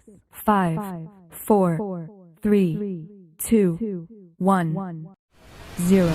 5, 4, 3, 2, 1, 0.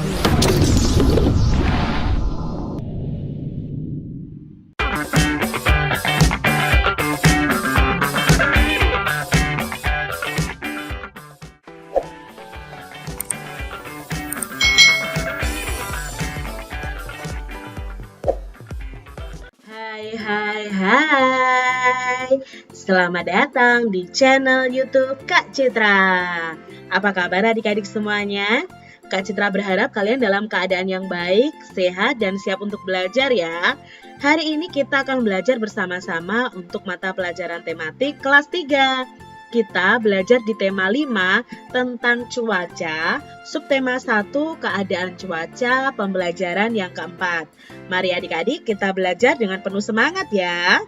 Hai. Selamat datang di channel YouTube Kak Citra. Apa kabar adik-adik semuanya? Kak Citra berharap kalian dalam keadaan yang baik, sehat, dan siap untuk belajar ya. Hari ini kita akan belajar bersama-sama untuk mata pelajaran tematik kelas 3. Kita belajar di tema 5 tentang cuaca, subtema 1 keadaan cuaca, pembelajaran yang keempat. Mari adik-adik kita belajar dengan penuh semangat ya.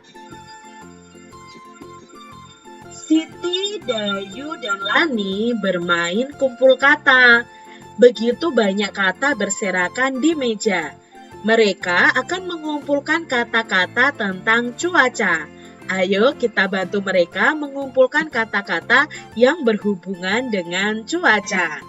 Siti, Dayu, dan Lani bermain kumpul kata. Begitu banyak kata berserakan di meja. Mereka akan mengumpulkan kata-kata tentang cuaca. Ayo kita bantu mereka mengumpulkan kata-kata yang berhubungan dengan cuaca.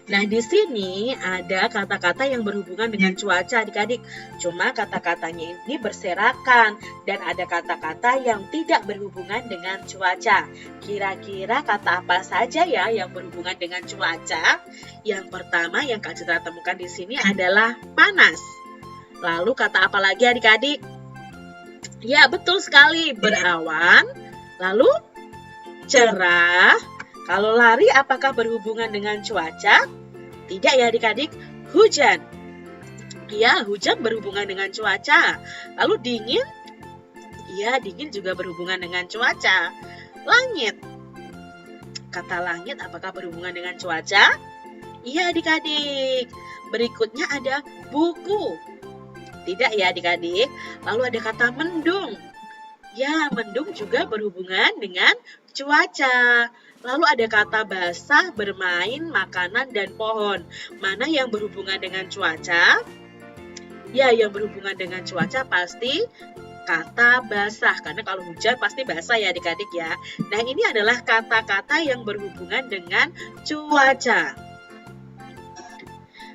Nah, di sini ada kata-kata yang berhubungan dengan cuaca adik-adik. Cuma kata-katanya ini berserakan dan ada kata-kata yang tidak berhubungan dengan cuaca. Kira-kira kata apa saja ya yang berhubungan dengan cuaca? Yang pertama yang Kak Citra temukan di sini adalah panas. Lalu kata apa lagi adik-adik? Ya, betul sekali, berawan. Lalu cerah. Kalau lari apakah berhubungan dengan cuaca? Tidak ya adik-adik, hujan. Ya, hujan berhubungan dengan cuaca. Lalu dingin? Ya, dingin juga berhubungan dengan cuaca. Langit. Kata langit apakah berhubungan dengan cuaca? Iya adik-adik. Berikutnya ada buku. Tidak ya adik-adik. Lalu ada kata mendung. Ya, mendung juga berhubungan dengan cuaca. Lalu ada kata basah, bermain, makanan, dan pohon. Mana yang berhubungan dengan cuaca? Ya, yang berhubungan dengan cuaca pasti kata basah. Karena kalau hujan pasti basah ya adik-adik ya. Nah, ini adalah kata-kata yang berhubungan dengan cuaca.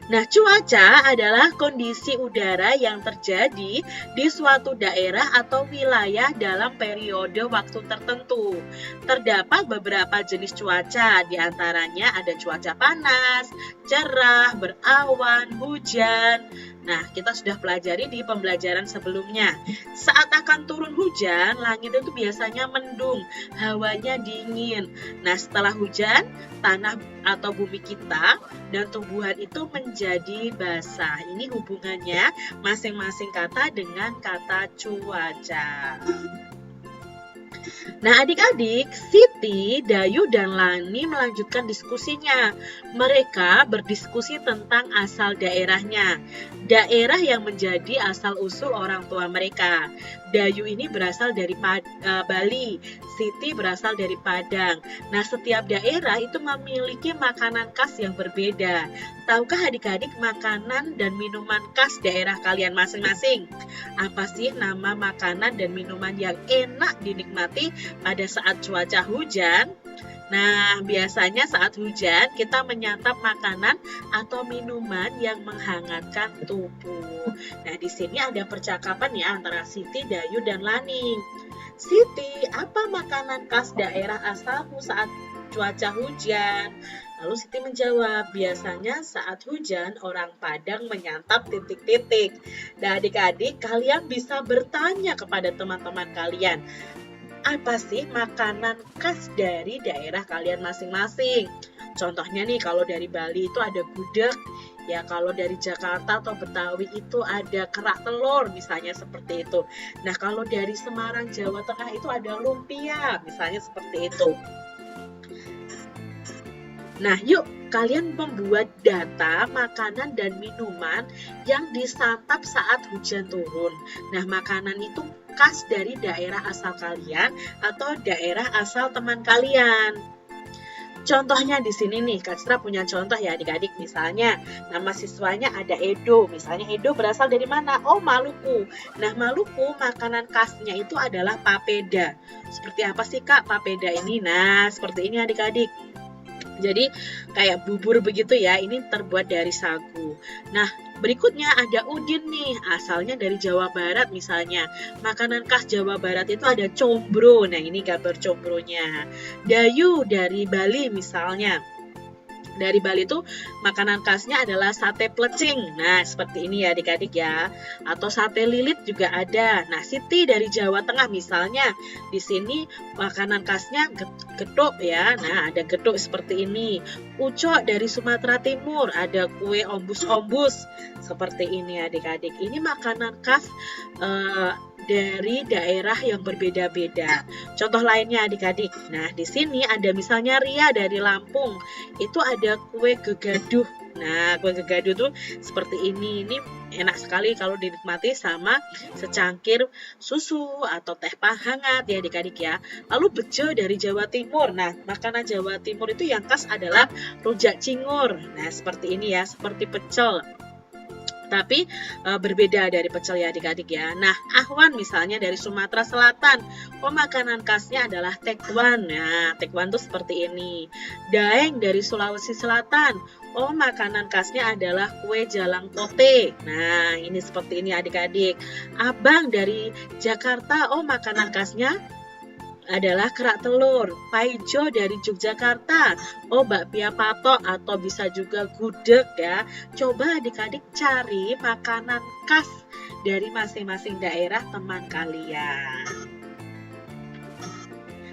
Nah, cuaca adalah kondisi udara yang terjadi di suatu daerah atau wilayah dalam periode waktu tertentu. Terdapat beberapa jenis cuaca, di antaranya ada cuaca panas, cerah, berawan, hujan. Nah, kita sudah pelajari di pembelajaran sebelumnya. Saat akan turun hujan, langit itu biasanya mendung, hawanya dingin. Nah, setelah hujan, tanah atau bumi kita dan tumbuhan itu menjadi basah. Ini hubungannya masing-masing kata dengan kata cuaca. Nah adik-adik, Siti, Dayu, dan Lani melanjutkan diskusinya. Mereka berdiskusi tentang asal daerahnya. Daerah yang menjadi asal-usul orang tua mereka. Dayu ini berasal dari Bali, Siti berasal dari Padang. Nah, setiap daerah itu memiliki makanan khas yang berbeda. Tahukah adik-adik makanan dan minuman khas daerah kalian masing-masing? Apa sih nama makanan dan minuman yang enak dinikmati pada saat cuaca hujan? Nah, biasanya saat hujan kita menyantap makanan atau minuman yang menghangatkan tubuh. Nah, di sini ada percakapan ya antara Siti, Dayu, dan Lani. Siti, apa makanan khas daerah asalmu saat cuaca hujan? Lalu Siti menjawab, biasanya saat hujan orang Padang menyantap titik-titik. Nah, adik-adik, kalian bisa bertanya kepada teman-teman kalian. Apa sih makanan khas dari daerah kalian masing-masing? Contohnya nih, kalau dari Bali itu ada gudeg, ya kalau dari Jakarta atau Betawi itu ada kerak telur, misalnya seperti itu. Nah, kalau dari Semarang, Jawa Tengah itu ada lumpia, misalnya seperti itu. Nah, yuk kalian membuat data makanan dan minuman yang disantap saat hujan turun. Nah, makanan itu khas dari daerah asal kalian atau daerah asal teman kalian. Contohnya di sini nih, Kak Citra punya contoh ya adik-adik. Misalnya, nama siswanya ada Edo. Misalnya Edo berasal dari mana? Oh, Maluku. Nah, Maluku makanan khasnya itu adalah papeda. Seperti apa sih Kak papeda ini? Nah, seperti ini adik-adik. Jadi kayak bubur begitu ya, ini terbuat dari sagu. Nah, berikutnya ada udin nih, asalnya dari Jawa Barat misalnya. Makanan khas Jawa Barat itu ada combro. Nah, ini gambar combronya. Dayu dari Bali misalnya. Dari Bali itu makanan khasnya adalah sate plecing. Nah, seperti ini ya adik-adik ya. Atau sate lilit juga ada. Nah, Siti dari Jawa Tengah misalnya. Di sini makanan khasnya getuk ya. Nah, ada getuk seperti ini. Ucok dari Sumatera Timur, ada kue ombus-ombus seperti ini adik-adik. Ini makanan khas dari daerah yang berbeda-beda. Contoh lainnya adik-adik. Nah, di sini ada misalnya Ria dari Lampung. Itu ada kue gegaduh. Nah, kue gegaduh tuh seperti ini. Ini enak sekali kalau dinikmati sama secangkir susu atau teh hangat ya adik-adik ya. Lalu bejo dari Jawa Timur. Nah, makanan Jawa Timur itu yang khas adalah rujak cingur. Nah, seperti ini ya, seperti pecel. Tapi berbeda dari pecel ya adik-adik ya. Nah, ahwan misalnya dari Sumatera Selatan. Oh, makanan khasnya adalah tekwan. Nah, tekwan tuh seperti ini. Daeng dari Sulawesi Selatan. Oh, makanan khasnya adalah kue jalang tote. Nah, ini seperti ini adik-adik. Abang dari Jakarta. Oh, makanan khasnya adalah kerak telur. Paijo dari Yogyakarta. Oh, bakpia patok atau bisa juga gudeg ya. Coba adik-adik cari makanan khas dari masing-masing daerah teman kalian.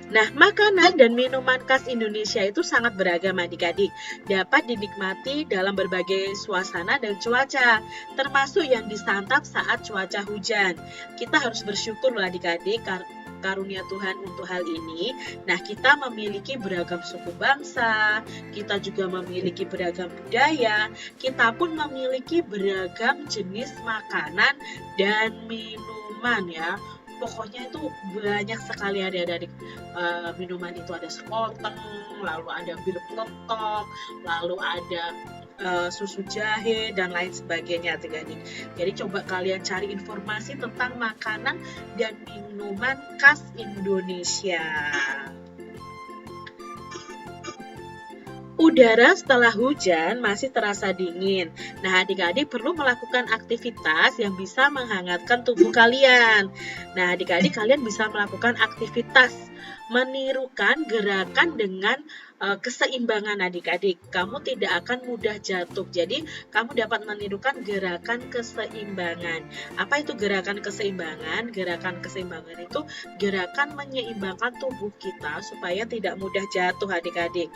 Nah, makanan dan minuman khas Indonesia itu sangat beragam adik-adik. Dapat dinikmati dalam berbagai suasana dan cuaca, termasuk yang disantap saat cuaca hujan. Kita harus bersyukur loh adik-adik karunia Tuhan untuk hal ini. Nah, kita memiliki beragam suku bangsa, kita juga memiliki beragam budaya, kita pun memiliki beragam jenis makanan dan minuman ya. Pokoknya itu banyak sekali adik-adik. Minuman itu ada sekoteng, lalu ada bir peletok, lalu ada susu jahe dan lain sebagainya adik-adik. Jadi coba kalian cari informasi tentang makanan dan minuman khas Indonesia. Udara setelah hujan masih terasa dingin. Nah, adik-adik perlu melakukan aktivitas yang bisa menghangatkan tubuh kalian. Nah, adik-adik kalian bisa melakukan aktivitas menirukan gerakan dengan keseimbangan adik-adik. Kamu tidak akan mudah jatuh. Jadi, kamu dapat menirukan gerakan keseimbangan. Apa itu gerakan keseimbangan? Gerakan keseimbangan itu gerakan menyeimbangkan tubuh kita supaya tidak mudah jatuh adik-adik.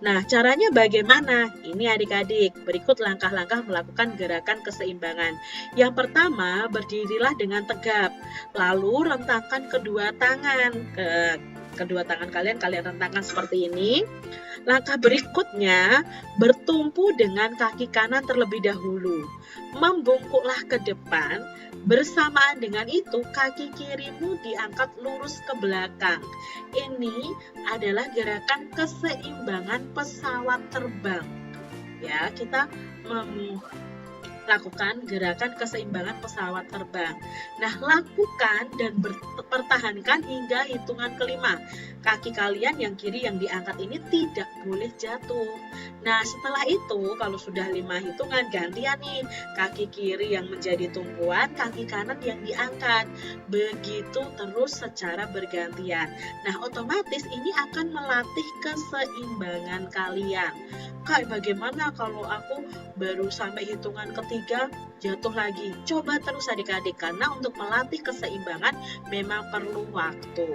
Nah, caranya bagaimana? Ini adik-adik, berikut langkah-langkah melakukan gerakan keseimbangan. Yang pertama, berdirilah dengan tegap. Lalu rentangkan kedua tangan. Kedua tangan kalian rentangkan seperti ini. Langkah berikutnya, bertumpu dengan kaki kanan terlebih dahulu. Membungkuklah ke depan. Bersamaan dengan itu, kaki kirimu diangkat lurus ke belakang. Ini adalah gerakan keseimbangan pesawat terbang. Ya, kita lakukan gerakan keseimbangan pesawat terbang. Nah, lakukan dan pertahankan hingga hitungan kelima. Kaki kalian yang kiri yang diangkat ini tidak boleh jatuh. Nah, setelah itu kalau sudah 5 hitungan gantian nih. Kaki kiri yang menjadi tumpuan, kaki kanan yang diangkat. Begitu terus secara bergantian. Nah, otomatis ini akan melatih keseimbangan kalian. Kak, bagaimana kalau aku baru sampai hitungan ketiga jatuh lagi? Coba terus adik-adik, karena untuk melatih keseimbangan memang perlu waktu.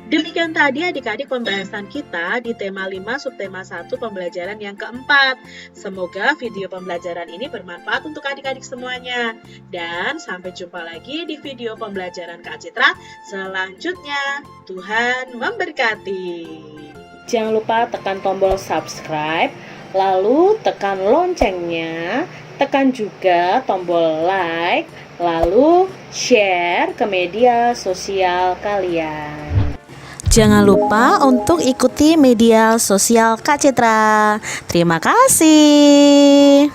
Demikian tadi adik-adik pembahasan kita di tema 5 subtema 1 pembelajaran yang keempat. Semoga video pembelajaran ini bermanfaat untuk adik-adik semuanya. Dan sampai jumpa lagi di video pembelajaran Kak Citra selanjutnya. Tuhan memberkati. Jangan lupa tekan tombol subscribe, lalu tekan loncengnya, tekan juga tombol like, lalu share ke media sosial kalian. Jangan lupa untuk ikuti media sosial Kak Citra. Terima kasih.